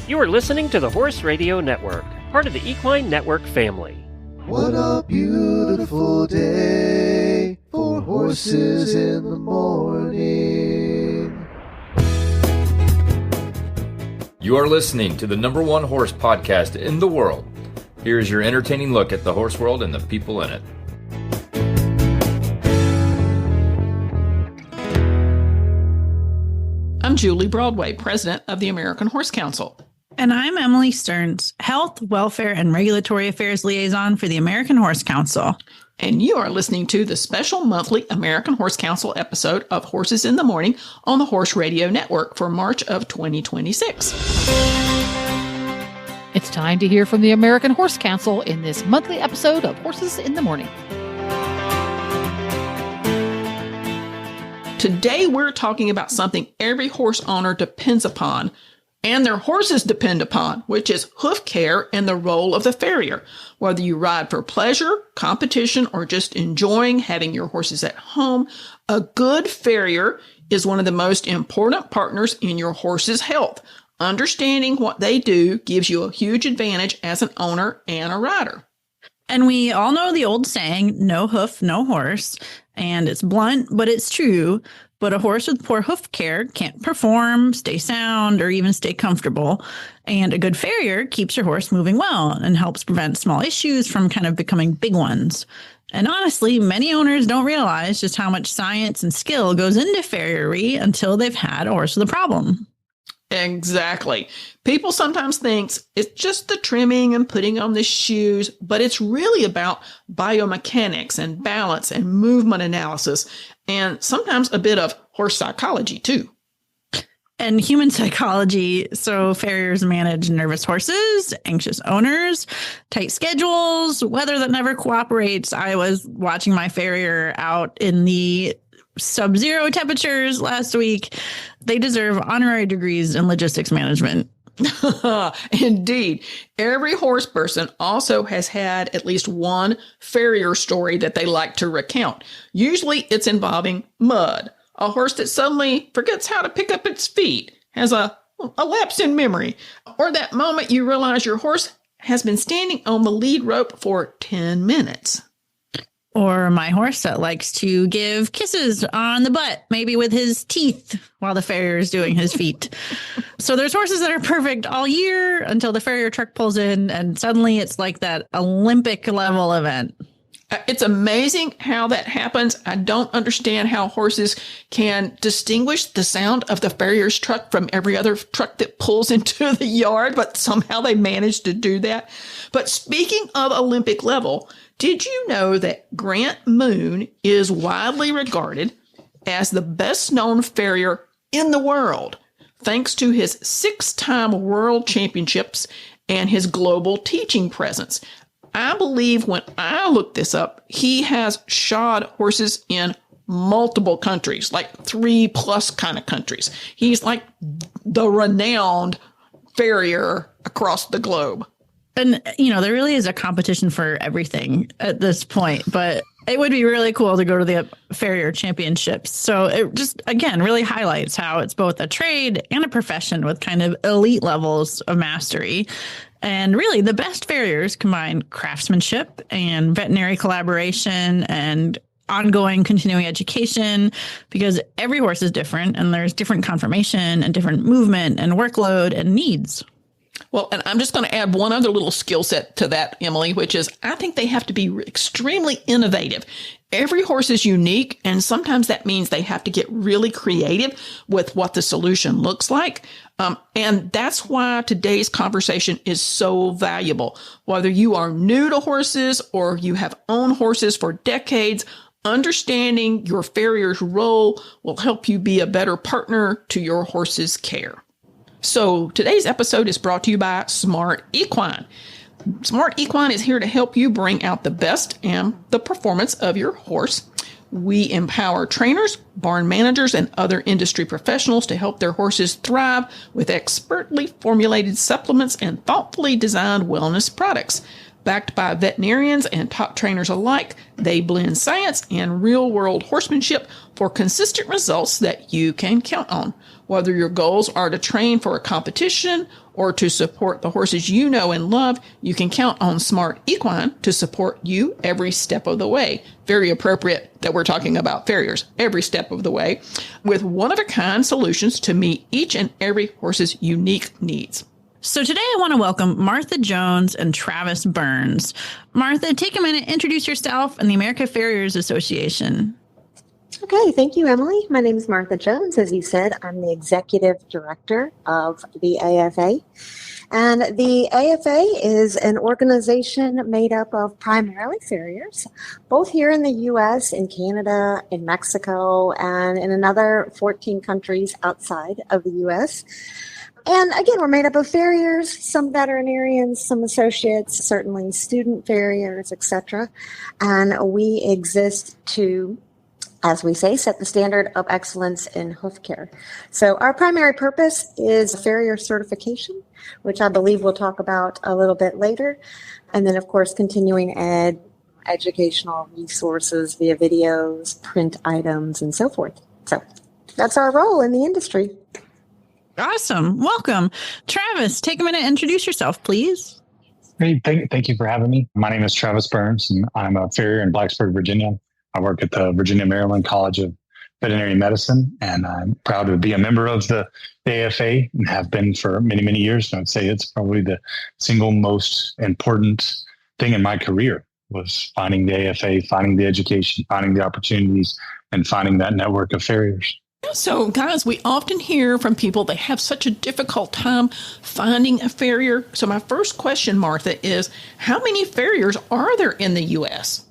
You are listening to the Horse Radio Network, part of the Equine Network family. What a beautiful day for horses in the morning. You are listening to the #1 horse podcast in the world. Here is your entertaining look at the horse world and the people in it. I'm Julie Broadway, president of the American Horse Council. And I'm Emily Stearns, Health, Welfare, and Regulatory Affairs Liaison for the American Horse Council. And you are listening to the special monthly American Horse Council episode of Horses in the Morning on the Horse Radio Network for March of 2026. It's time to hear from the American Horse Council in this monthly episode of Horses in the Morning. Today, we're talking about something every horse owner depends upon and their horses depend upon, which is hoof care and the role of the farrier. Whether you ride for pleasure, competition, or just enjoying having your horses at home, a good farrier is one of the most important partners in your horse's health. Understanding what they do gives you a huge advantage as an owner and a rider. And we all know the old saying, no hoof, no horse. And it's blunt, but it's true. But a horse with poor hoof care can't perform, stay sound, or even stay comfortable. And a good farrier keeps your horse moving well and helps prevent small issues from kind of becoming big ones. And honestly, many owners don't realize just how much science and skill goes into farriery until they've had a horse with a problem. Exactly. People sometimes think it's just the trimming and putting on the shoes, but it's really about biomechanics and balance and movement analysis, and sometimes a bit of horse psychology too. And human psychology. So farriers manage nervous horses, anxious owners, tight schedules, weather that never cooperates. I was watching my farrier out in the sub-zero temperatures last week. They deserve honorary degrees in logistics management. Indeed. Every horse person also has had at least one farrier story that they like to recount. Usually it's involving mud, a horse that suddenly forgets how to pick up its feet, has a lapse in memory, or that moment you realize your horse has been standing on the lead rope for 10 minutes. Or my horse that likes to give kisses on the butt, maybe with his teeth while the farrier is doing his feet. So there's horses that are perfect all year until the farrier truck pulls in and suddenly it's like that Olympic level event. It's amazing how that happens. I don't understand how horses can distinguish the sound of the farrier's truck from every other truck that pulls into the yard, but somehow they manage to do that. But speaking of Olympic level, did you know that Grant Moon is widely regarded as the best known farrier in the world, thanks to his 6-time world championships and his global teaching presence? I believe when I looked this up, he has shod horses in multiple countries, like 3+ kind of countries. He's like the renowned farrier across the globe. And, you know, there really is a competition for everything at this point, but it would be really cool to go to the Farrier Championships. So it just, again, really highlights how it's both a trade and a profession with kind of elite levels of mastery. And really, the best farriers combine craftsmanship and veterinary collaboration and ongoing continuing education, because every horse is different and there's different conformation and different movement and workload and needs. Well, and I'm just going to add one other little skill set to that, Emily, which is I think they have to be extremely innovative. Every horse is unique, and sometimes that means they have to get really creative with what the solution looks like. And that's why today's conversation is so valuable. Whether you are new to horses or you have owned horses for decades, understanding your farrier's role will help you be a better partner to your horse's care. So today's episode is brought to you by Smart Equine. Smart Equine is here to help you bring out the best and the performance of your horse. We empower trainers, barn managers, and other industry professionals to help their horses thrive with expertly formulated supplements and thoughtfully designed wellness products. Backed by veterinarians and top trainers alike, they blend science and real-world horsemanship for consistent results that you can count on. Whether your goals are to train for a competition or to support the horses you know and love, you can count on Smart Equine to support you every step of the way. Very appropriate that we're talking about farriers every step of the way, with one-of-a-kind solutions to meet each and every horse's unique needs. So today I want to welcome Martha Jones and Travis Burns. Martha, take a minute, introduce yourself and the American Farriers Association. Okay, thank you, Emily. My name is Martha Jones. As you said, I'm the executive director of the AFA. And the AFA is an organization made up of primarily farriers, both here in the U.S., in Canada, in Mexico, and in another 14 countries outside of the U.S. And again, we're made up of farriers, some veterinarians, some associates, certainly student farriers, etc. And we exist to, as we say, set the standard of excellence in hoof care. So our primary purpose is farrier certification, which I believe we'll talk about a little bit later. And then, of course, continuing educational resources via videos, print items, and so forth. So that's our role in the industry. Awesome. Welcome. Travis, take a minute and introduce yourself, please. Hey, thank you for having me. My name is Travis Burns, and I'm a farrier in Blacksburg, Virginia. I work at the Virginia-Maryland College of Veterinary Medicine, and I'm proud to be a member of the AFA and have been for many, many years. And I'd say it's probably the single most important thing in my career was finding the AFA, finding the education, finding the opportunities, and finding that network of farriers. So, guys, we often hear from people they have such a difficult time finding a farrier. So my first question, Martha, is how many farriers are there in the U.S.?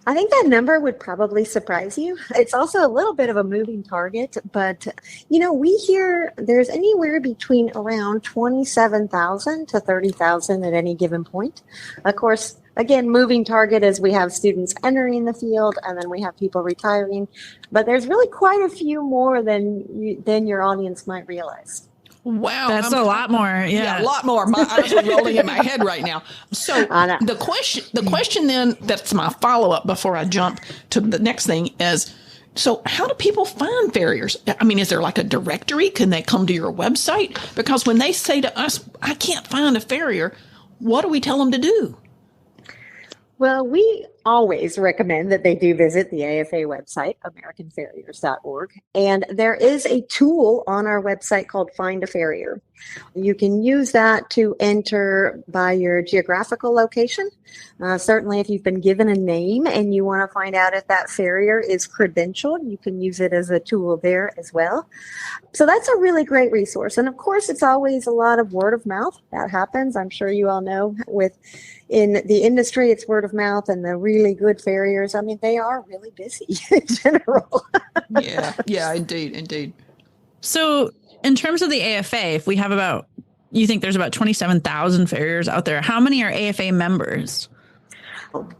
I think that number would probably surprise you. It's also a little bit of a moving target, but, we hear there's anywhere between around 27,000 to 30,000 at any given point. Of course, again, moving target as we have students entering the field and then we have people retiring, but there's really quite a few more than your audience might realize. Wow. That's a lot more. Yeah, a lot more. My eyes are rolling in my head right now. So the question then, that's my follow-up before I jump to the next thing is, so how do people find farriers? I mean, is there like a directory? Can they come to your website? Because when they say to us, I can't find a farrier, what do we tell them to do? Well, we always recommend that they do visit the AFA website, AmericanFarriers.org. And there is a tool on our website called Find a Farrier. You can use that to enter by your geographical location. Certainly, if you've been given a name and you want to find out if that farrier is credentialed, you can use it as a tool there as well. So that's a really great resource. And of course, it's always a lot of word of mouth. That happens. I'm sure you all know in the industry, it's word of mouth, and the really good farriers, I mean, they are really busy in general. Yeah, indeed. So in terms of the AFA, if we have you think there's about 27,000 farriers out there, how many are AFA members?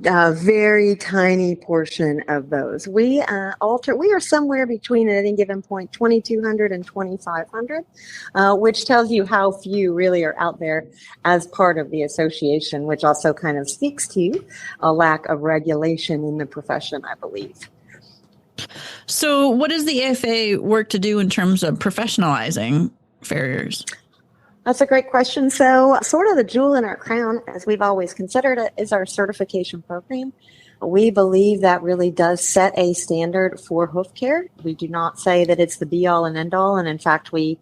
A very tiny portion of those. We are somewhere between, at any given point, 2,200 and 2,500, which tells you how few really are out there as part of the association, which also kind of speaks to a lack of regulation in the profession, I believe. So what does the AFA work to do in terms of professionalizing farriers? That's a great question. So sort of the jewel in our crown, as we've always considered it, is our certification program. We believe that really does set a standard for hoof care. We do not say that it's the be-all and end-all. And in fact, we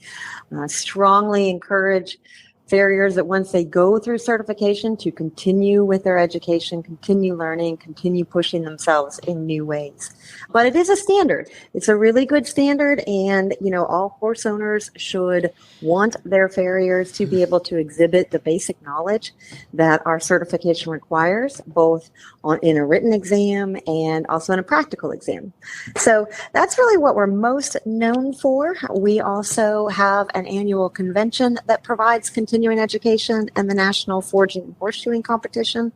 strongly encourage farriers that once they go through certification to continue with their education, continue learning, continue pushing themselves in new ways. But it is a standard. It's a really good standard. And, all horse owners should want their farriers to be able to exhibit the basic knowledge that our certification requires, both in a written exam and also in a practical exam. So that's really what we're most known for. We also have an annual convention that provides continued continuing education and the National Foraging and Horseshoeing Competition.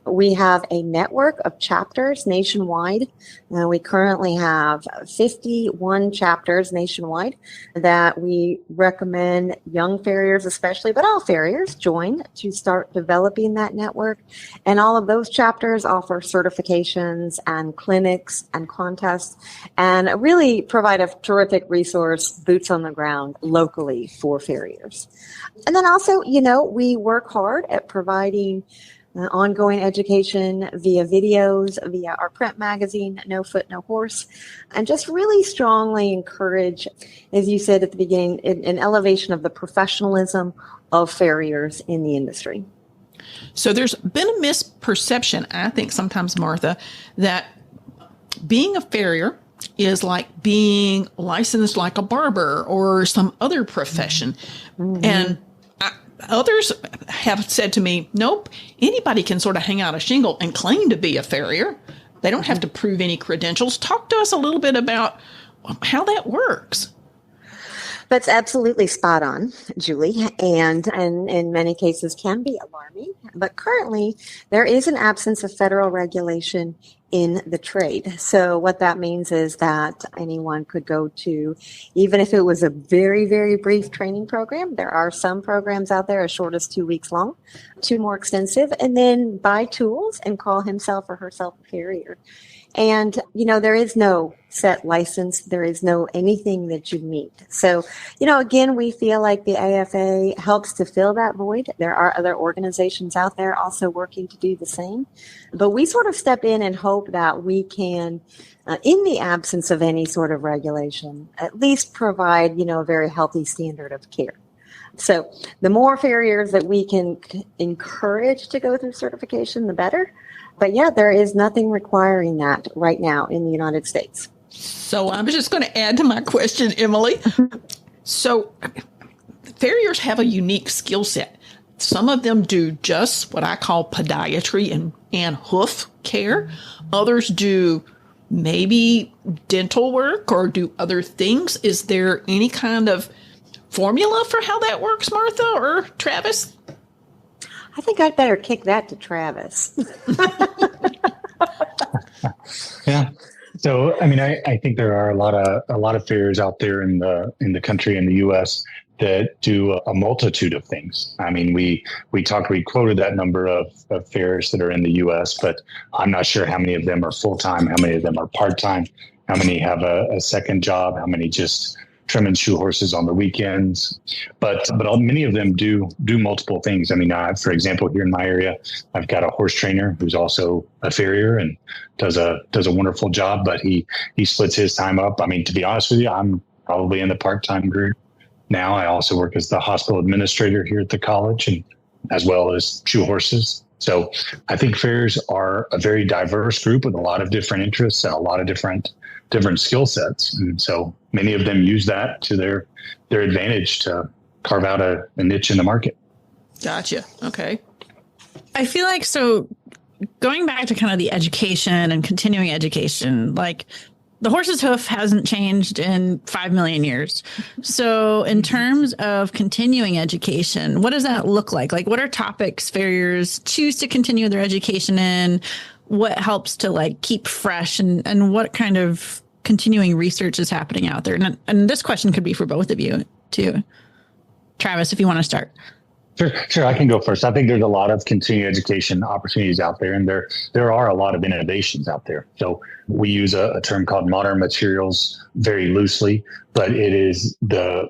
We have a network of chapters nationwide. We currently have 51 chapters nationwide that we recommend young farriers especially, but all farriers join to start developing that network. And all of those chapters offer certifications and clinics and contests and really provide a terrific resource, boots on the ground locally for farriers. And then also, we work hard at providing ongoing education via videos, via our print magazine, No Foot, No Horse, and just really strongly encourage, as you said at the beginning, an elevation of the professionalism of farriers in the industry. So there's been a misperception, I think sometimes, Martha, that being a farrier is like being licensed like a barber or some other profession. Mm-hmm. And others have said to me, nope, anybody can sort of hang out a shingle and claim to be a farrier. They don't have to prove any credentials. Talk to us a little bit about how that works. That's absolutely spot on, Julie, and in many cases can be alarming. But currently, there is an absence of federal regulation in the trade. So what that means is that anyone could go to, even if it was a very, very brief training program, there are some programs out there as short as 2 weeks long, 2 more extensive, and then buy tools and call himself or herself a farrier. And, there is no set license. There is no anything that you need. So, again, we feel like the AFA helps to fill that void. There are other organizations out there also working to do the same. But we sort of step in and hope that we can, in the absence of any sort of regulation, at least provide, a very healthy standard of care. So the more farriers that we can encourage to go through certification, the better. But yeah, there is nothing requiring that right now in the United States. So I'm just going to add to my question, Emily. So farriers have a unique skill set. Some of them do just what I call podiatry and hoof care. Others do maybe dental work or do other things. Is there any kind of formula for how that works, Martha or Travis? I think I'd better kick that to Travis. Yeah. So, I think there are a lot of farriers out there in the country, in the U.S., that do a multitude of things. We quoted that number of farriers that are in the U.S., but I'm not sure how many of them are full-time, how many of them are part-time, how many have a second job, how many just trim and shoe horses on the weekends, but many of them do multiple things. For example, here in my area, I've got a horse trainer who's also a farrier and does a wonderful job, but he splits his time up. To be honest with you, I'm probably in the part-time group now. I also work as the hospital administrator here at the college, and as well as shoe horses. So I think farriers are a very diverse group with a lot of different interests and a lot of different skill sets. And so many of them use that to their advantage to carve out a niche in the market. Gotcha. Okay. I feel like, so going back to kind of the education and continuing education, like the horse's hoof hasn't changed in 5 million years. So in terms of continuing education, what does that look like? Like, what are topics farriers choose to continue their education in? What helps to keep fresh, and what kind of continuing research is happening out there? And this question could be for both of you too. Travis, if you want to start. Sure. I can go first. I think there's a lot of continuing education opportunities out there, and there are a lot of innovations out there. So we use a term called modern materials very loosely, but it is the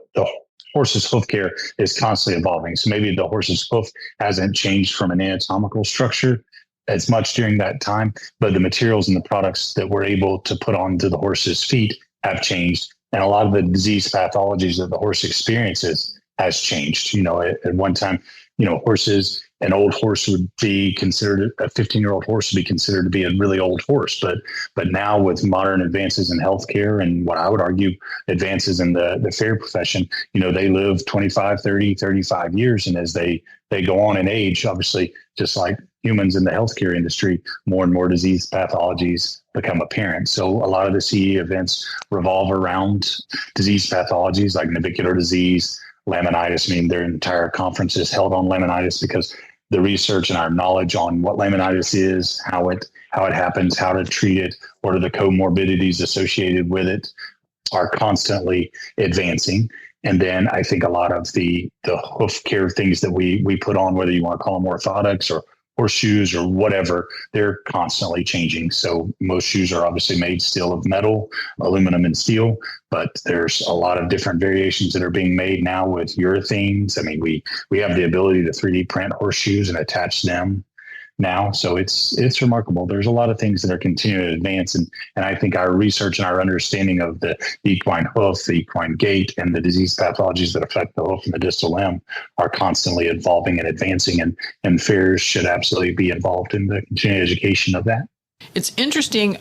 horse's hoof care is constantly evolving. So maybe the horse's hoof hasn't changed from an anatomical structure as much during that time, but the materials and the products that we're able to put onto the horse's feet have changed. And a lot of the disease pathologies that the horse experiences has changed. At one time, horses, an old horse would be considered, a 15-year-old horse would be considered to be a really old horse. But now with modern advances in healthcare and what I would argue advances in the farrier profession, they live 25, 30, 35 years. And as they go on in age, obviously, just like humans in the healthcare industry, more and more disease pathologies become apparent. So a lot of the CE events revolve around disease pathologies like navicular disease, laminitis. I mean, their entire conference is held on laminitis because the research and our knowledge on what laminitis is, how it happens, how to treat it, what are the comorbidities associated with it, are constantly advancing. And then I think a lot of the hoof care things that we put on, whether you want to call them orthotics or horseshoes or whatever, they're constantly changing. So most shoes are obviously made still of metal, aluminum, and steel, but there's a lot of different variations that are being made now with urethanes. I mean, we have the ability to 3D print horseshoes and attach them now. So it's remarkable. There's a lot of things that are continuing to advance. And I think our research and our understanding of the equine hoof, the equine gait, and the disease pathologies that affect the hoof and the distal limb are constantly evolving and advancing. And farriers should absolutely be involved in the continuing education of that. It's interesting.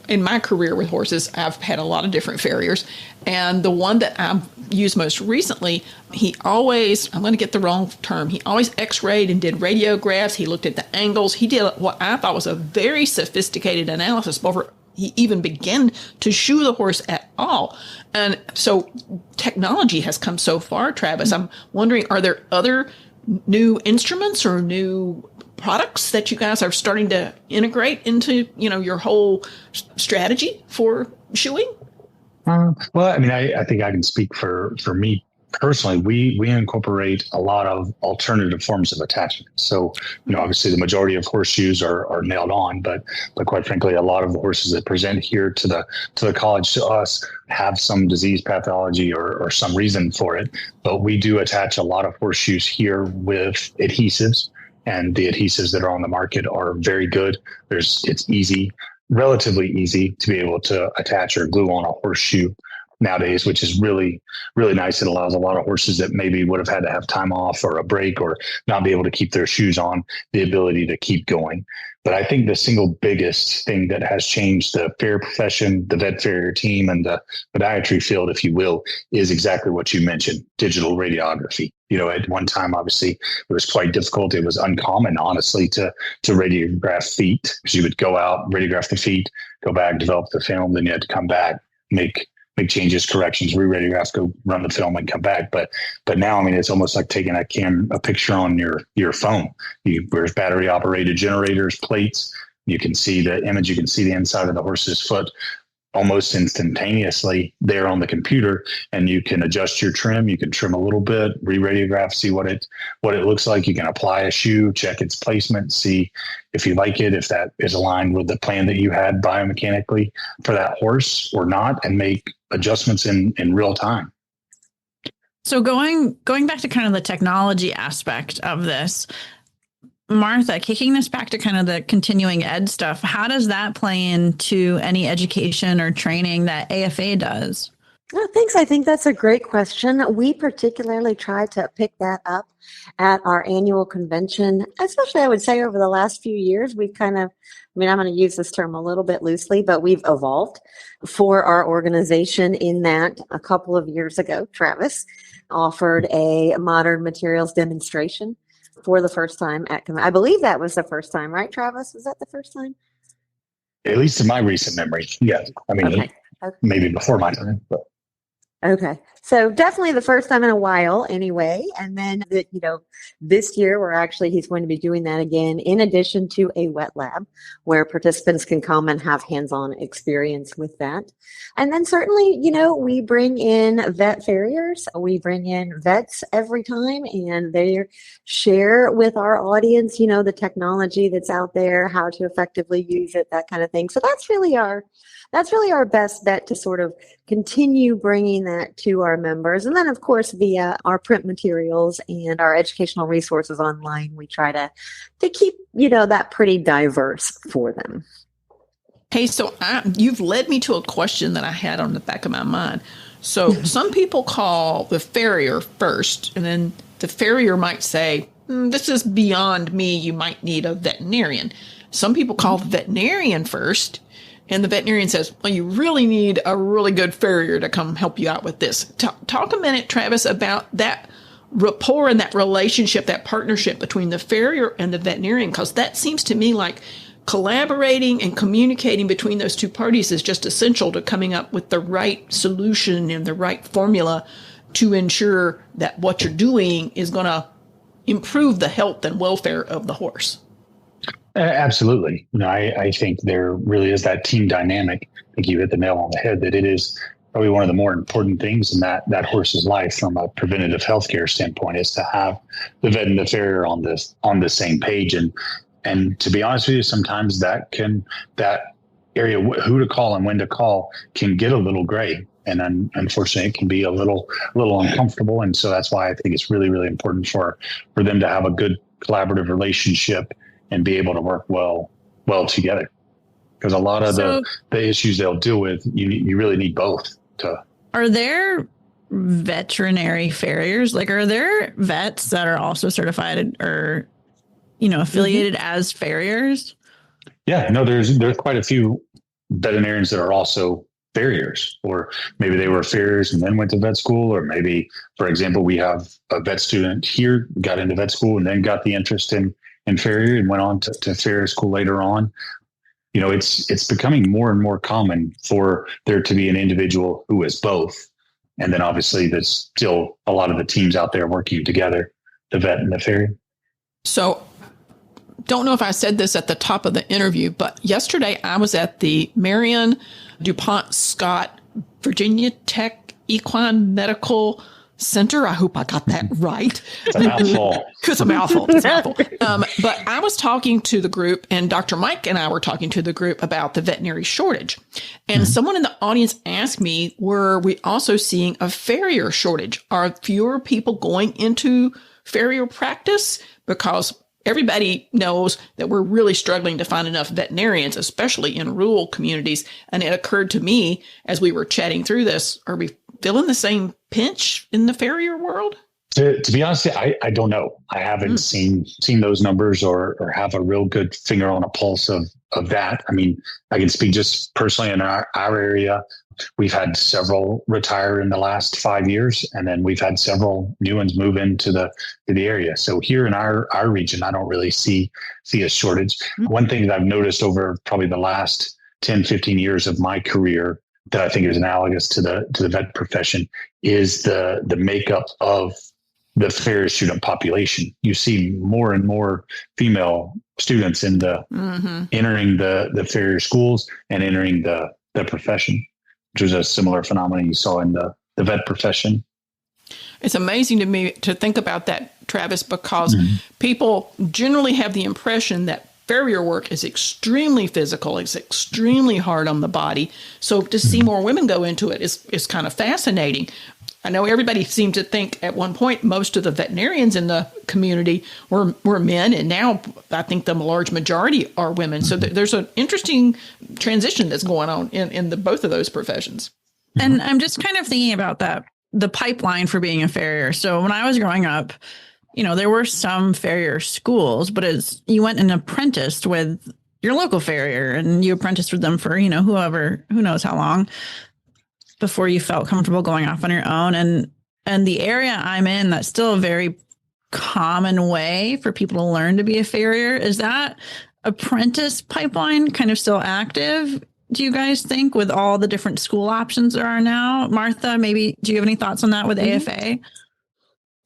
In my career with horses, I've had a lot of different farriers. And the one that I've used most recently, he always, I'm going to get the wrong term, he always x-rayed and did radiographs. He looked at the angles. He did what I thought was a very sophisticated analysis before he even began to shoe the horse at all. And so technology has come so far, Travis. I'm wondering, are there other new instruments or new products that you guys are starting to integrate into, your whole strategy for shoeing? Well, I mean, I think I can speak for me personally. We incorporate a lot of alternative forms of attachment. So, obviously the majority of horseshoes are nailed on, but quite frankly, a lot of the horses that present here to the college to us have some disease pathology or some reason for it. But we do attach a lot of horseshoes here with adhesives. And the adhesives that are on the market are very good. It's easy, relatively easy to be able to attach or glue on a horseshoe nowadays, which is really, really nice. It allows a lot of horses that maybe would have had to have time off or a break or not be able to keep their shoes on, the ability to keep going. But I think the single biggest thing that has changed the farrier profession, the vet farrier team, and the podiatry field, if you will, is exactly what you mentioned, digital radiography. At one time, obviously, it was quite difficult. It was uncommon, honestly, to radiograph feet, because you would go out, radiograph the feet, go back, develop the film, then you had to come back, make changes, corrections, re-radiograph, go run the film and come back. But now, I mean, it's almost like taking a picture on your phone. There's battery operated generators, plates. You can see the image. You can see the inside of the horse's foot almost instantaneously there on the computer, and you can adjust your trim. You can trim a little bit, re-radiograph, see what it looks like. You can apply a shoe, check its placement, see if you like it, if that is aligned with the plan that you had biomechanically for that horse or not, and make adjustments in real time. So going back to kind of the technology aspect of this, Martha, kicking this back to kind of the continuing ed stuff, how does that play into any education or training that AFA does? Oh, thanks. I think that's a great question. We particularly try to pick that up at our annual convention, especially I would say over the last few years. We've kind of, I'm going to use this term a little bit loosely, but we've evolved for our organization in that a couple of years ago, Travis offered a modern materials demonstration for the first time at I believe that was the first time, right, Travis? Was that the first time? At least in my recent memory, yes. I mean, okay. Maybe before my time, but. Okay. So definitely the first time in a while anyway. And then, this year he's going to be doing that again, in addition to a wet lab where participants can come and have hands-on experience with that. And then certainly, we bring in vet farriers. We bring in vets every time, and they share with our audience, the technology that's out there, how to effectively use it, that kind of thing. So that's really our best bet to sort of continue bringing that to our members. And then, of course, via our print materials and our educational resources online, we try to keep, that pretty diverse for them. Hey, so you've led me to a question that I had on the back of my mind. So some people call the farrier first, and then the farrier might say, this is beyond me. You might need a veterinarian. Some people call the veterinarian first, and the veterinarian says, well, you really need a really good farrier to come help you out with this. Talk a minute, Travis, about that rapport and that relationship, that partnership between the farrier and the veterinarian, because that seems to me like collaborating and communicating between those two parties is just essential to coming up with the right solution and the right formula to ensure that what you're doing is going to improve the health and welfare of the horse. Absolutely. I think there really is that team dynamic. I think you hit the nail on the head that it is probably one of the more important things in that horse's life from a preventative healthcare standpoint is to have the vet and the farrier on the same page. And to be honest with you, sometimes that area, who to call and when to call, can get a little gray. And unfortunately, it can be a little uncomfortable. And so that's why I think it's really, really important for them to have a good collaborative relationship and be able to work well together. Because a lot of the issues they'll deal with, you really need both to. Are there veterinary farriers? Like, are there vets that are also certified or, affiliated as farriers? Yeah, no, there's quite a few veterinarians that are also farriers, or maybe they were farriers and then went to vet school, or maybe, for example, we have a vet student here, got into vet school and then got the interest in farrier and went on to farrier school later on. It's becoming more and more common for there to be an individual who is both. And then obviously there's still a lot of the teams out there working together, the vet and the farrier. So don't know if I said this at the top of the interview, but yesterday I was at the Marion DuPont Scott Virginia Tech Equine Medical Center. I hope I got that right. It's a mouthful. It's a mouthful. But I was talking to the group, and Dr. Mike and I were talking to the group about the veterinary shortage. And someone in the audience asked me, were we also seeing a farrier shortage? Are fewer people going into farrier practice? Because everybody knows that we're really struggling to find enough veterinarians, especially in rural communities. And it occurred to me as we were chatting through this, are we feeling the same pinch in the farrier world? To be honest, I don't know. I haven't seen those numbers or have a real good finger on a pulse of that. I mean, I can speak just personally in our area. We've had several retire in the last 5 years, and then we've had several new ones move into the area. So here in our region, I don't really see a shortage. One thing that I've noticed over probably the last 10, 15 years of my career that I think is analogous to the vet profession is the makeup of the farrier student population. You see more and more female students in entering the farrier schools and entering the profession, which was a similar phenomenon you saw in the vet profession. It's amazing to me to think about that, Travis, because people generally have the impression that farrier work is extremely physical. It's extremely hard on the body. So to see more women go into it is kind of fascinating. I know everybody seemed to think at one point most of the veterinarians in the community were men, and now I think the large majority are women. So there's an interesting transition that's going on in both of those professions. And I'm just kind of thinking about the pipeline for being a farrier. So when I was growing up, there were some farrier schools, but you went and apprenticed with your local farrier, and you apprenticed with them for, who knows how long before you felt comfortable going off on your own. And the area I'm in, that's still a very common way for people to learn to be a farrier. Is that apprentice pipeline kind of still active, do you guys think, with all the different school options there are now? Martha, maybe, do you have any thoughts on that with AFA?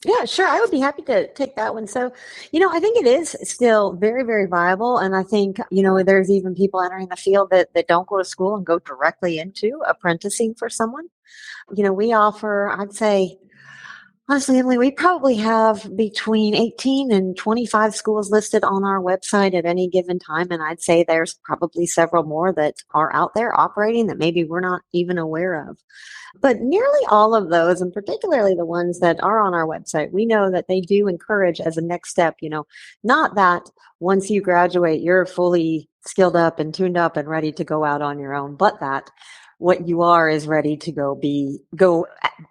Yeah, sure. I would be happy to take that one. So, I think it is still very, very viable. And I think, there's even people entering the field that don't go to school and go directly into apprenticing for someone. We offer, I'd say, honestly, Emily, we probably have between 18 and 25 schools listed on our website at any given time. And I'd say there's probably several more that are out there operating that maybe we're not even aware of. But nearly all of those, and particularly the ones that are on our website, we know that they do encourage as a next step, not that once you graduate, you're fully skilled up and tuned up and ready to go out on your own, but that what you are is ready to go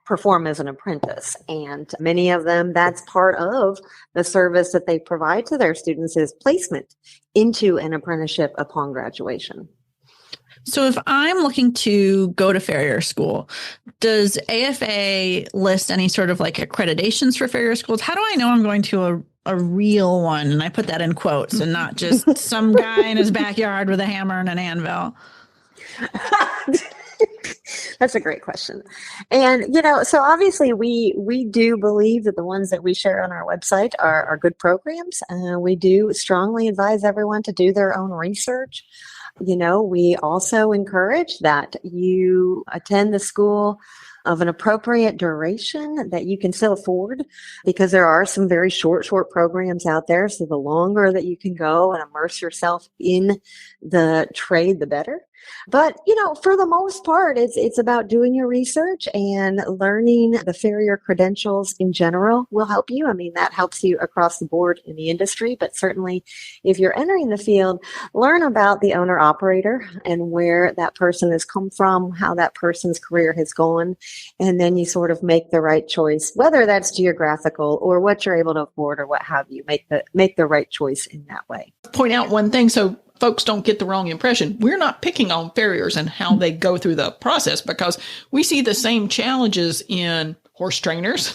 perform as an apprentice. And many of them, that's part of the service that they provide to their students is placement into an apprenticeship upon graduation. So if I'm looking to go to farrier school, does AFA list any sort of like accreditations for farrier schools? How do I know I'm going to a real one? And I put that in quotes and not just some guy in his backyard with a hammer and an anvil. That's a great question. And, so obviously we do believe that the ones that we share on our website are good programs. We do strongly advise everyone to do their own research. We also encourage that you attend the school of an appropriate duration that you can still afford, because there are some very short programs out there. So the longer that you can go and immerse yourself in the trade, the better. But, for the most part, it's about doing your research, and learning the farrier credentials in general will help you. I mean, that helps you across the board in the industry, but certainly if you're entering the field, learn about the owner operator and where that person has come from, how that person's career has gone, and then you sort of make the right choice, whether that's geographical or what you're able to afford or what have you. Make the right choice in that way. Point out one thing so folks don't get the wrong impression. We're not picking on farriers and how they go through the process, because we see the same challenges in horse trainers.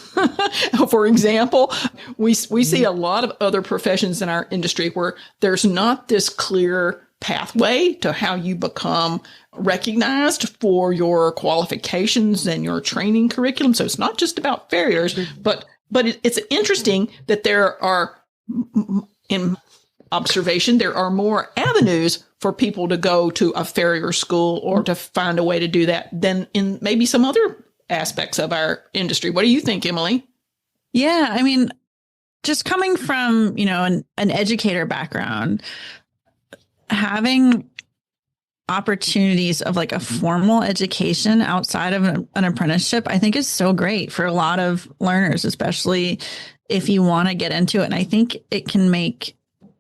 For example, we see a lot of other professions in our industry where there's not this clear pathway to how you become recognized for your qualifications and your training curriculum. So it's not just about farriers, but it's interesting that there are, in observation, there are more avenues for people to go to a farrier school or to find a way to do that than in maybe some other aspects of our industry. What do you think, Emily? Yeah, I mean, just coming from, an educator background, having opportunities of like a formal education outside of an apprenticeship, I think is so great for a lot of learners, especially if you want to get into it. And I think it can make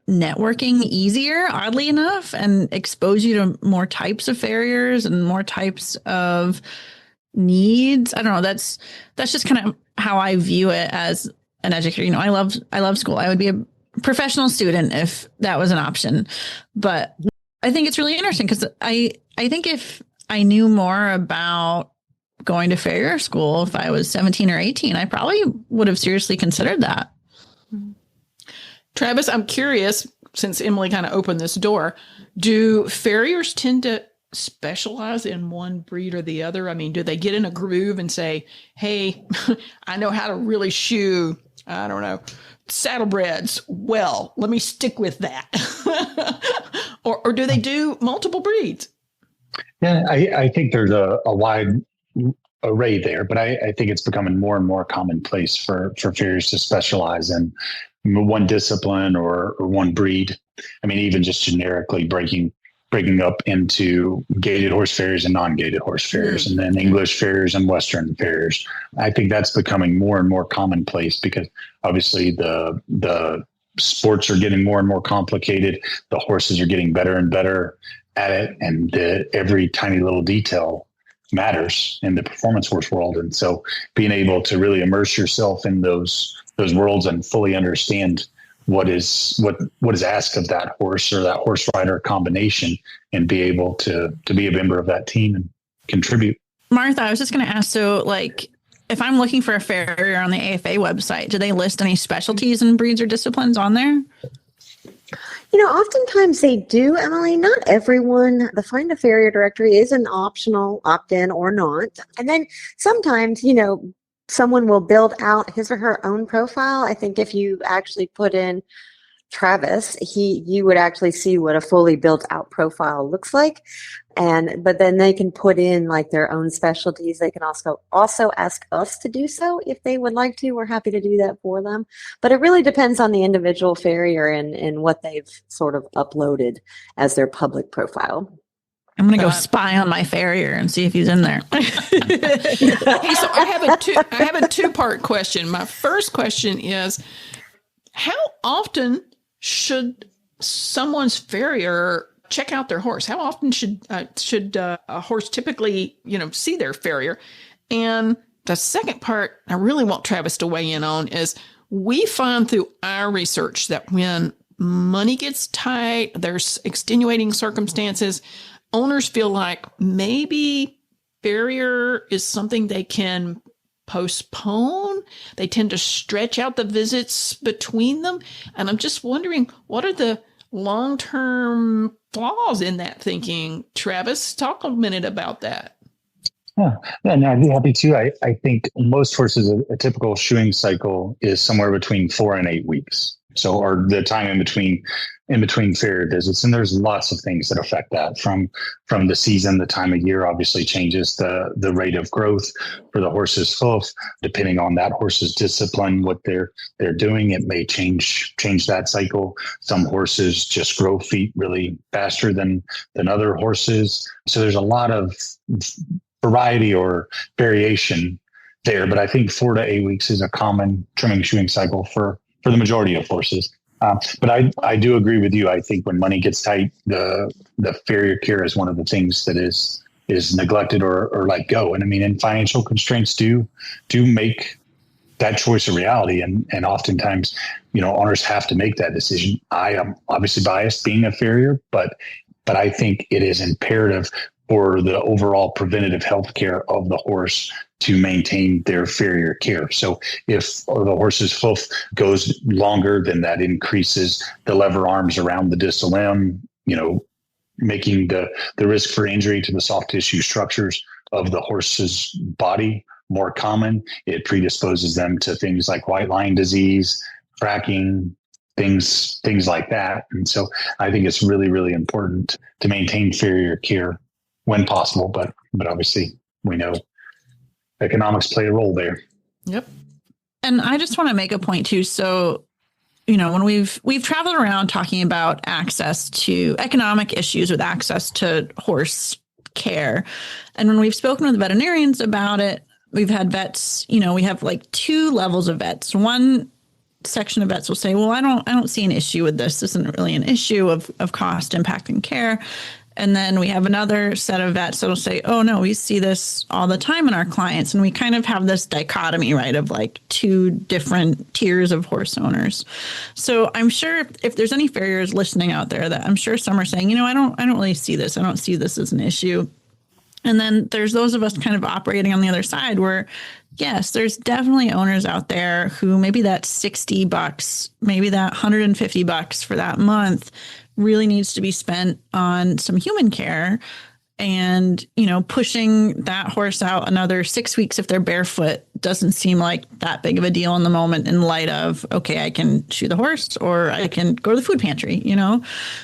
networking easier, oddly enough, and expose you to more types of farriers and more types of needs. I don't know. That's just kind of how I view it as an educator. I love school. I would be a professional student if that was an option. But I think it's really interesting because I think if I knew more about going to farrier school, if I was 17 or 18, I probably would have seriously considered that. Travis, I'm curious, since Emily kind of opened this door, do farriers tend to specialize in one breed or the other? I mean, do they get in a groove and say, hey, I know how to really shoe, I don't know, saddlebreds well, let me stick with that? or do they do multiple breeds? Yeah, I think there's a wide array there, but I think it's becoming more and more commonplace for farriers to specialize in one discipline or one breed. I mean, even just generically breaking up into gated horse farriers and non-gated horse farriers, and then English farriers and Western farriers. I think that's becoming more and more commonplace because obviously the sports are getting more and more complicated. The horses are getting better and better at it, and every tiny little detail matters in the performance horse world. And so being able to really immerse yourself in those worlds and fully understand what is asked of that horse or that horse rider combination, and be able to be a member of that team and contribute. Martha, I was just going to ask, so like, if I'm looking for a farrier on the AFA website, do they list any specialties and breeds or disciplines on there? Oftentimes they do, Emily. Not everyone. The Find a Farrier directory is an optional opt-in or not. And then sometimes, someone will build out his or her own profile. I think if you actually put in Travis, you would actually see what a fully built out profile looks like. But then they can put in like their own specialties. They can also ask us to do so if they would like to. We're happy to do that for them. But it really depends on the individual farrier and what they've sort of uploaded as their public profile. I'm going to go spy on my farrier and see if he's in there. Hey, so I have a two-part question. My first question is, how often should someone's farrier check out their horse? How often should a horse typically, see their farrier? And the second part I really want Travis to weigh in on is, we find through our research that when money gets tight, there's extenuating circumstances, owners feel like maybe farrier is something they can postpone. They tend to stretch out the visits between them. And I'm just wondering, what are the long-term flaws in that thinking? Travis, talk a minute about that. Yeah, and I'd be happy to. I think most horses, a typical shoeing cycle is somewhere between 4 and 8 weeks. So, or the time in between farrier visits, and there's lots of things that affect that. From the season, the time of year obviously changes the rate of growth for the horse's hoof, depending on that horse's discipline, what they're doing. It may change that cycle. Some horses just grow feet really faster than other horses. So there's a lot of variety or variation there, but I think 4 to 8 weeks is a common trimming shoeing cycle for the majority of horses. But I do agree with you. I think when money gets tight, the farrier care is one of the things that is neglected or let go. And I mean, and financial constraints do make that choice a reality. And oftentimes, owners have to make that decision. I am obviously biased being a farrier, but I think it is imperative for the overall preventative health care of the horse to maintain their farrier care. So if the horse's hoof goes longer, then that increases the lever arms around the distal limb, making the risk for injury to the soft tissue structures of the horse's body more common. It predisposes them to things like white line disease, cracking, things like that. And so I think it's really, really important to maintain farrier care when possible, but obviously we know economics play a role there. Yep. And I just want to make a point too. So, when we've traveled around talking about access to economic issues with access to horse care, and when we've spoken with veterinarians about it, we've had vets, we have like two levels of vets. One section of vets will say, well, I don't see an issue with this. This isn't really an issue of cost impacting care. And then we have another set of vets that'll say, oh, no, we see this all the time in our clients. And we kind of have this dichotomy, right, of like two different tiers of horse owners. So I'm sure if there's any farriers listening out there, that I'm sure some are saying, I don't really see this. I don't see this as an issue. And then there's those of us kind of operating on the other side where, yes, there's definitely owners out there who maybe that $60, maybe that $150 for that month really needs to be spent on some human care and, pushing that horse out another 6 weeks if they're barefoot doesn't seem like that big of a deal in the moment in light of, okay, I can shoe the horse or I can go to the food pantry,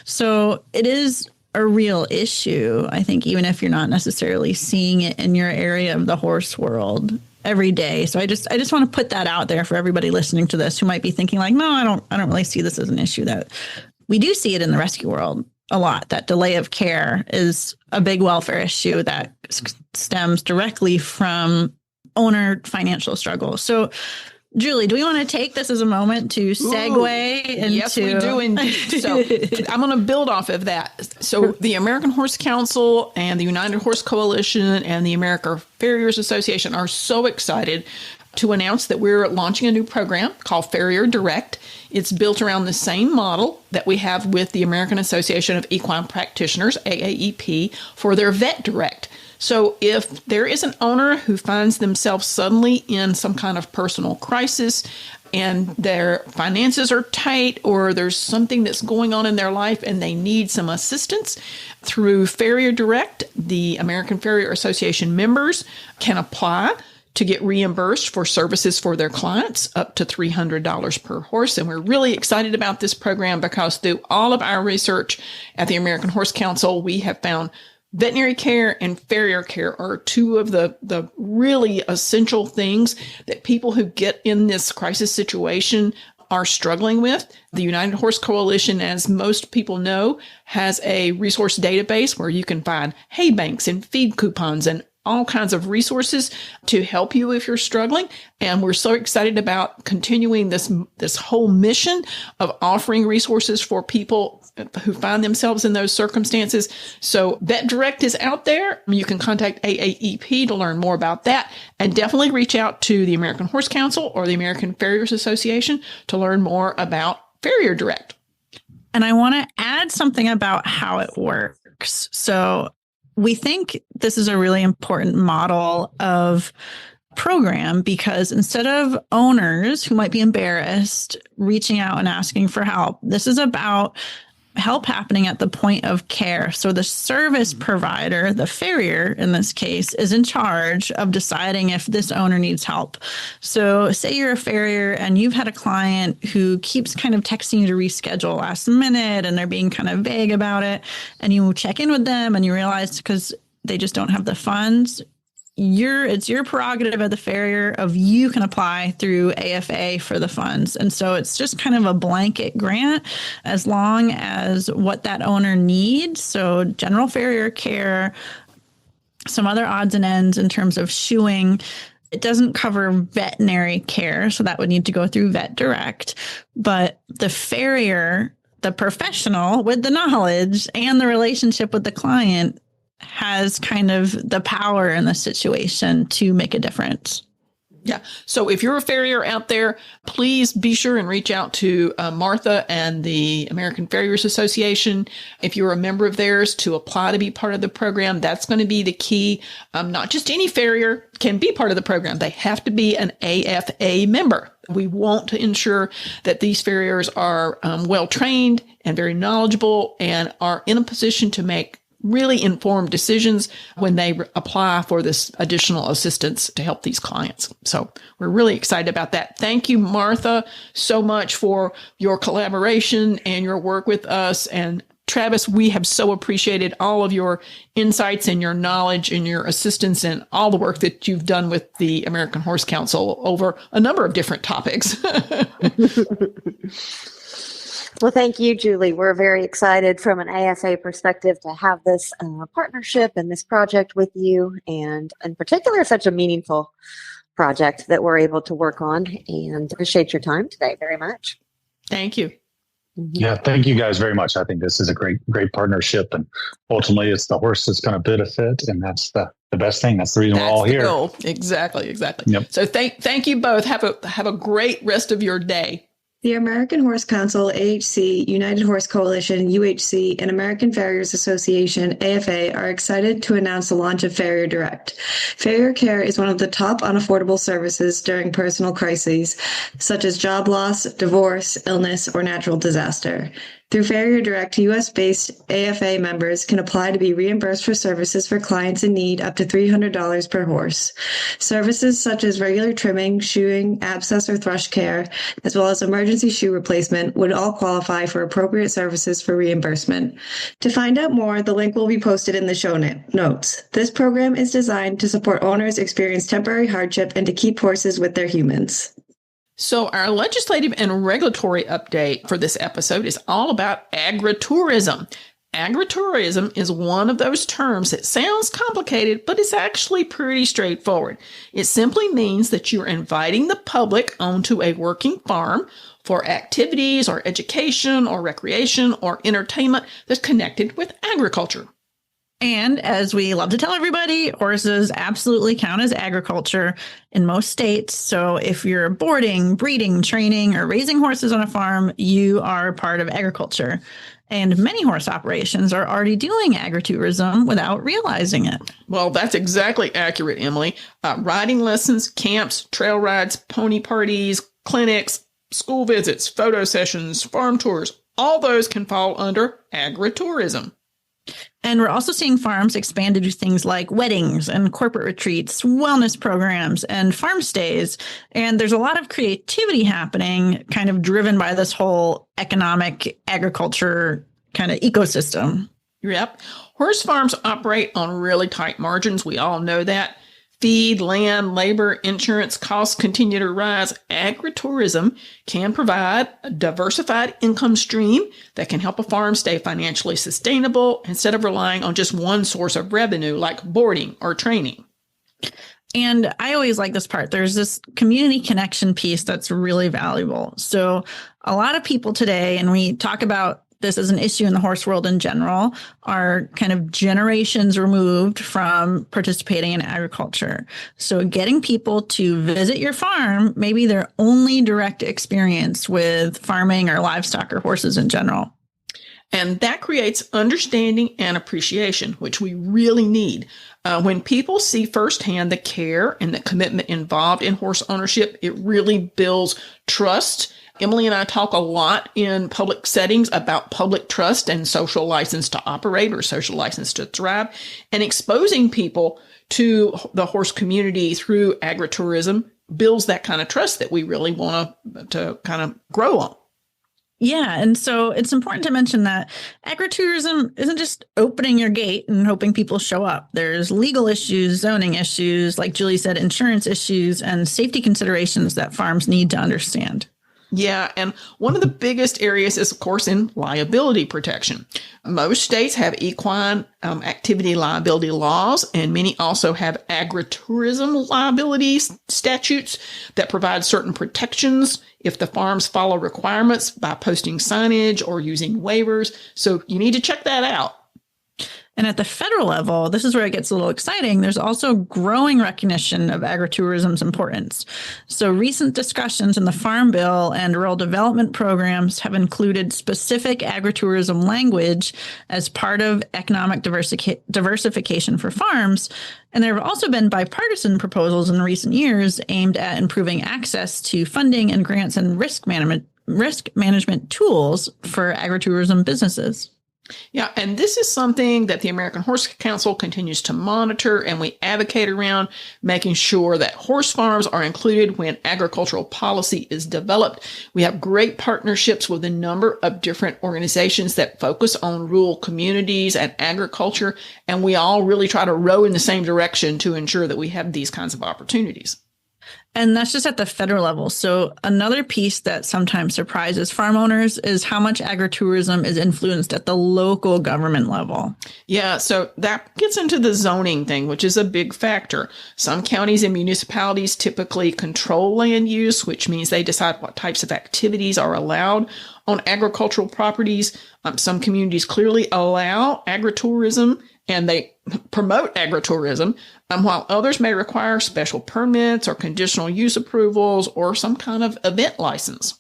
So it is a real issue, I think, even if you're not necessarily seeing it in your area of the horse world every day. So I just want to put that out there for everybody listening to this who might be thinking like, no, I don't really see this as an issue. That we do see it in the rescue world a lot. That delay of care is a big welfare issue that stems directly from owner financial struggles. So, Julie, do we want to take this as a moment to segue into... Yes, we do indeed. So I'm going to build off of that. So the American Horse Council and the United Horse Coalition and the American Farriers Association are so excited to announce that we're launching a new program called Farrier Direct. It's built around the same model that we have with the American Association of Equine Practitioners, AAEP, for their Vet Direct. So if there is an owner who finds themselves suddenly in some kind of personal crisis and their finances are tight or there's something that's going on in their life and they need some assistance, through Farrier Direct, the American Farrier Association members can apply to get reimbursed for services for their clients up to $300 per horse. And we're really excited about this program because through all of our research at the American Horse Council, we have found veterinary care and farrier care are two of the really essential things that people who get in this crisis situation are struggling with. The United Horse Coalition, as most people know, has a resource database where you can find hay banks and feed coupons and all kinds of resources to help you if you're struggling. And we're so excited about continuing this whole mission of offering resources for people who find themselves in those circumstances. So Vet Direct is out there. You can contact AAEP to learn more about that, and definitely reach out to the American Horse Council or the American Farriers Association to learn more about Farrier Direct. And I want to add something about how it works. So we think this is a really important model of program because instead of owners who might be embarrassed reaching out and asking for help, this is about help happening at the point of care. So the service provider, the farrier in this case, is in charge of deciding if this owner needs help. So say you're a farrier and you've had a client who keeps kind of texting you to reschedule last minute and they're being kind of vague about it, and you check in with them and you realize because they just don't have the funds, it's your prerogative as the farrier of you can apply through AFA for the funds. And so it's just kind of a blanket grant as long as what that owner needs. So general farrier care, some other odds and ends in terms of shoeing. It doesn't cover veterinary care, so that would need to go through Vet Direct. But the farrier, the professional with the knowledge and the relationship with the client, has kind of the power in the situation to make a difference. Yeah. So if you're a farrier out there, please be sure and reach out to Martha and the American Farriers Association. If you're a member of theirs, to apply to be part of the program, that's going to be the key. Not just any farrier can be part of the program. They have to be an AFA member. We want to ensure that these farriers are well trained and very knowledgeable and are in a position to make really informed decisions when they apply for this additional assistance to help these clients. So we're really excited about that. Thank you, Martha, so much for your collaboration and your work with us. And Travis, we have so appreciated all of your insights and your knowledge and your assistance and all the work that you've done with the American Horse Council over a number of different topics. Well, thank you, Julie. We're very excited from an AFA perspective to have this partnership and this project with you, and in particular, such a meaningful project that we're able to work on, and appreciate your time today very much. Thank you. Yeah, thank you guys very much. I think this is a great partnership, and ultimately it's the horse that's going to benefit, and that's the best thing. That's the reason we're all here. Goal. Exactly. Yep. So thank you both. Have a great rest of your day. The American Horse Council, AHC, United Horse Coalition, UHC, and American Farriers Association, AFA, are excited to announce the launch of Farrier Direct. Farrier care is one of the top unaffordable services during personal crises, such as job loss, divorce, illness, or natural disaster. Through Farrier Direct, U.S.-based AFA members can apply to be reimbursed for services for clients in need up to $300 per horse. Services such as regular trimming, shoeing, abscess or thrush care, as well as emergency shoe replacement would all qualify for appropriate services for reimbursement. To find out more, the link will be posted in the show notes. This program is designed to support owners experiencing temporary hardship and to keep horses with their humans. So our legislative and regulatory update for this episode is all about agritourism. Agritourism is one of those terms that sounds complicated, but it's actually pretty straightforward. It simply means that you're inviting the public onto a working farm for activities or education or recreation or entertainment that's connected with agriculture. And as we love to tell everybody, horses absolutely count as agriculture in most states. So if you're boarding, breeding, training, or raising horses on a farm, you are part of agriculture. And many horse operations are already doing agritourism without realizing it. Well, that's exactly accurate, Emily. Riding lessons, camps, trail rides, pony parties, clinics, school visits, photo sessions, farm tours, all those can fall under agritourism. And we're also seeing farms expand to do things like weddings and corporate retreats, wellness programs, and farm stays. And there's a lot of creativity happening, kind of driven by this whole economic agriculture kind of ecosystem. Yep. Horse farms operate on really tight margins. We all know that. Feed, land, labor, insurance costs continue to rise. Agritourism can provide a diversified income stream that can help a farm stay financially sustainable instead of relying on just one source of revenue like boarding or training. And I always like this part. There's this community connection piece that's really valuable. So a lot of people today, and we talk about this is an issue in the horse world in general, are kind of generations removed from participating in agriculture. So getting people to visit your farm, maybe their only direct experience with farming or livestock or horses in general. And that creates understanding and appreciation, which we really need. When people see firsthand the care and the commitment involved in horse ownership, it really builds trust Emily and I talk a lot in public settings about public trust and social license to operate or social license to thrive, and exposing people to the horse community through agritourism builds that kind of trust that we really want to kind of grow on. Yeah. And so it's important to mention that agritourism isn't just opening your gate and hoping people show up. There's legal issues, zoning issues, like Julie said, insurance issues, and safety considerations that farms need to understand. Yeah, and one of the biggest areas is, of course, in liability protection. Most states have equine activity liability laws, and many also have agritourism liability statutes that provide certain protections if the farms follow requirements by posting signage or using waivers. So you need to check that out. And at the federal level, this is where it gets a little exciting. There's also growing recognition of agritourism's importance. So recent discussions in the Farm Bill and rural development programs have included specific agritourism language as part of economic diversification for farms. And there have also been bipartisan proposals in recent years aimed at improving access to funding and grants and risk management tools for agritourism businesses. Yeah, and this is something that the American Horse Council continues to monitor, and we advocate around making sure that horse farms are included when agricultural policy is developed. We have great partnerships with a number of different organizations that focus on rural communities and agriculture, and we all really try to row in the same direction to ensure that we have these kinds of opportunities. And that's just at the federal level. So another piece that sometimes surprises farm owners is how much agritourism is influenced at the local government level. Yeah, so that gets into the zoning thing, which is a big factor. Some counties and municipalities typically control land use, which means they decide what types of activities are allowed on agricultural properties. Some communities clearly allow agritourism and they promote agritourism, while others may require special permits or conditional use approvals or some kind of event license.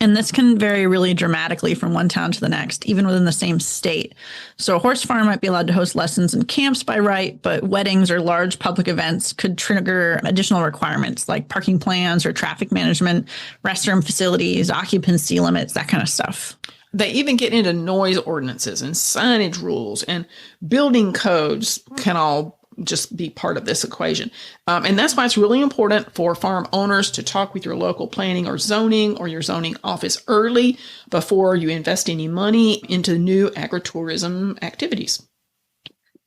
And this can vary really dramatically from one town to the next, even within the same state. So a horse farm might be allowed to host lessons and camps by right, but weddings or large public events could trigger additional requirements like parking plans or traffic management, restroom facilities, occupancy limits, that kind of stuff. They even get into noise ordinances and signage rules, and building codes can all just be part of this equation. And that's why it's really important for farm owners to talk with your local planning or your zoning office early before you invest any money into new agritourism activities.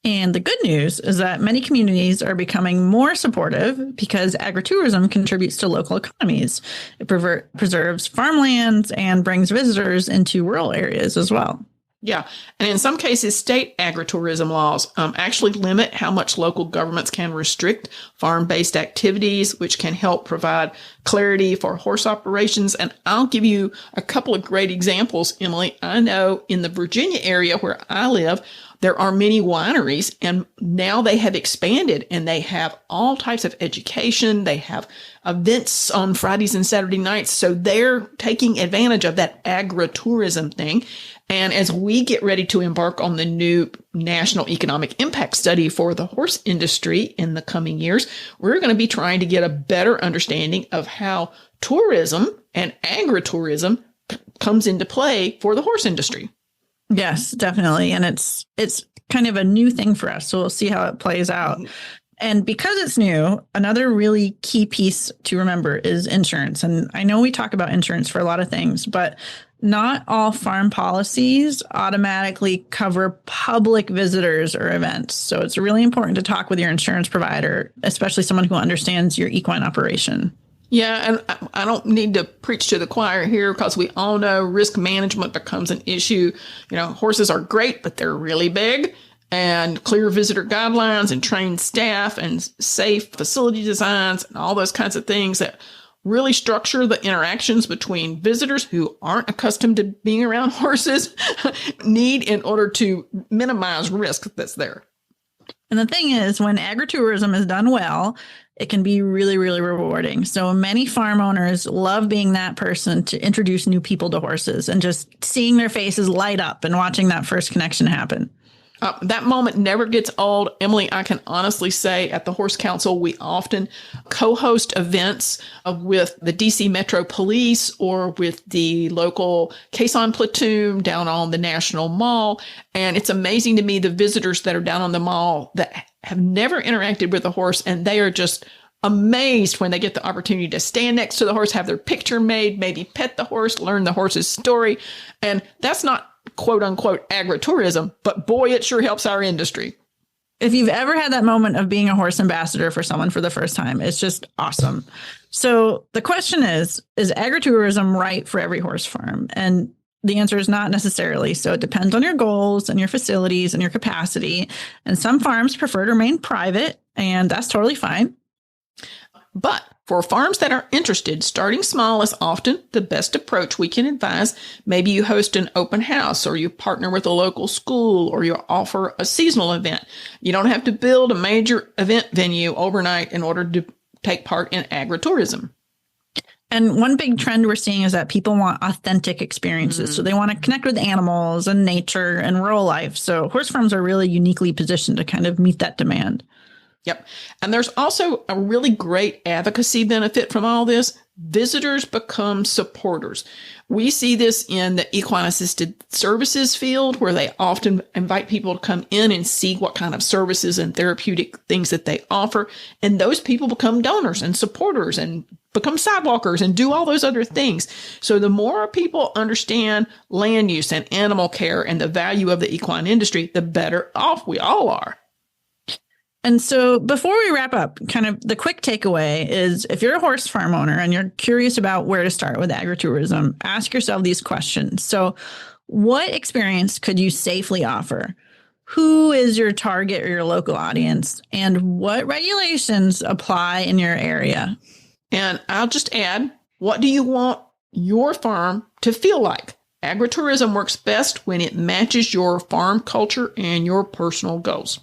And the good news is that many communities are becoming more supportive because agritourism contributes to local economies. It preserves farmlands and brings visitors into rural areas as well. Yeah. And in some cases, state agritourism laws actually limit how much local governments can restrict farm-based activities, which can help provide clarity for horse operations. And I'll give you a couple of great examples, Emily. I know in the Virginia area where I live, there are many wineries, and now they have expanded and they have all types of education. They have events on Fridays and Saturday nights. So they're taking advantage of that agritourism thing. And as we get ready to embark on the new national economic impact study for the horse industry in the coming years, we're going to be trying to get a better understanding of how tourism and agritourism comes into play for the horse industry. Yes, definitely. And it's kind of a new thing for us. So we'll see how it plays out. And because it's new, another really key piece to remember is insurance. And I know we talk about insurance for a lot of things, but not all farm policies automatically cover public visitors or events. So it's really important to talk with your insurance provider, especially someone who understands your equine operation. Yeah, and I don't need to preach to the choir here because we all know risk management becomes an issue. You know, horses are great, but they're really big. And clear visitor guidelines and trained staff and safe facility designs and all those kinds of things that really structure the interactions between visitors who aren't accustomed to being around horses need in order to minimize risk that's there. And the thing is, when agritourism is done well, it can be really, really rewarding. So many farm owners love being that person to introduce new people to horses and just seeing their faces light up and watching that first connection happen. That moment never gets old. Emily, I can honestly say at the Horse Council, we often co-host events with the DC Metro Police or with the local caisson platoon down on the National Mall. And it's amazing to me, the visitors that are down on the mall that have never interacted with a horse, and they are just amazed when they get the opportunity to stand next to the horse, have their picture made, maybe pet the horse, learn the horse's story. And that's not quote unquote agritourism, but boy, it sure helps our industry. If you've ever had that moment of being a horse ambassador for someone for the first time, it's just awesome. So the question is agritourism right for every horse farm? And the answer is not necessarily. So it depends on your goals and your facilities and your capacity. And some farms prefer to remain private, and that's totally fine. But for farms that are interested, starting small is often the best approach we can advise. Maybe you host an open house, or you partner with a local school, or you offer a seasonal event. You don't have to build a major event venue overnight in order to take part in agritourism. And one big trend we're seeing is that people want authentic experiences. So they want to connect with animals and nature and rural life. So horse farms are really uniquely positioned to kind of meet that demand. Yep. And there's also a really great advocacy benefit from all this. Visitors become supporters. We see this in the equine assisted services field, where they often invite people to come in and see what kind of services and therapeutic things that they offer. And those people become donors and supporters and become sidewalkers and do all those other things. So the more people understand land use and animal care and the value of the equine industry, the better off we all are. And so before we wrap up, kind of the quick takeaway is, if you're a horse farm owner and you're curious about where to start with agritourism, ask yourself these questions. So what experience could you safely offer? Who is your target or your local audience? And what regulations apply in your area? And I'll just add, what do you want your farm to feel like? Agritourism works best when it matches your farm culture and your personal goals.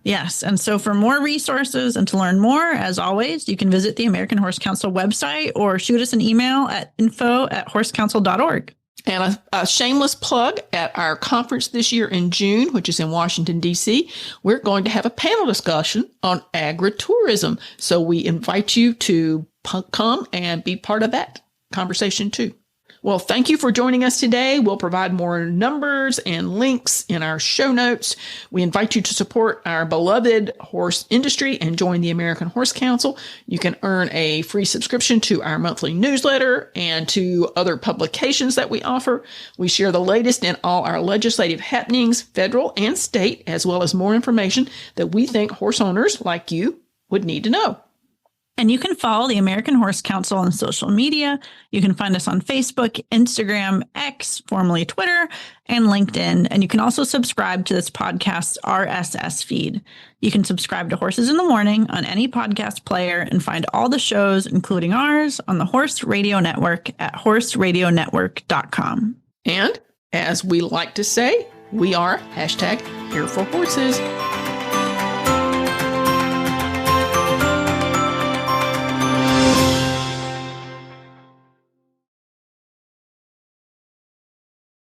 Yes. And so for more resources and to learn more, as always, you can visit the American Horse Council website or shoot us an email at info@horsecouncil.org. And a shameless plug, at our conference this year in June, which is in Washington, D.C., we're going to have a panel discussion on agritourism. So we invite you to come and be part of that conversation too. Well, thank you for joining us today. We'll provide more numbers and links in our show notes. We invite you to support our beloved horse industry and join the American Horse Council. You can earn a free subscription to our monthly newsletter and to other publications that we offer. We share the latest in all our legislative happenings, federal and state, as well as more information that we think horse owners like you would need to know. And you can follow the American Horse Council on social media. You can find us on Facebook, Instagram, X, formerly Twitter, and LinkedIn. And you can also subscribe to this podcast's RSS feed. You can subscribe to Horses in the Morning on any podcast player and find all the shows, including ours, on the Horse Radio Network at horseradionetwork.com. And as we like to say, we are #HereForHorses.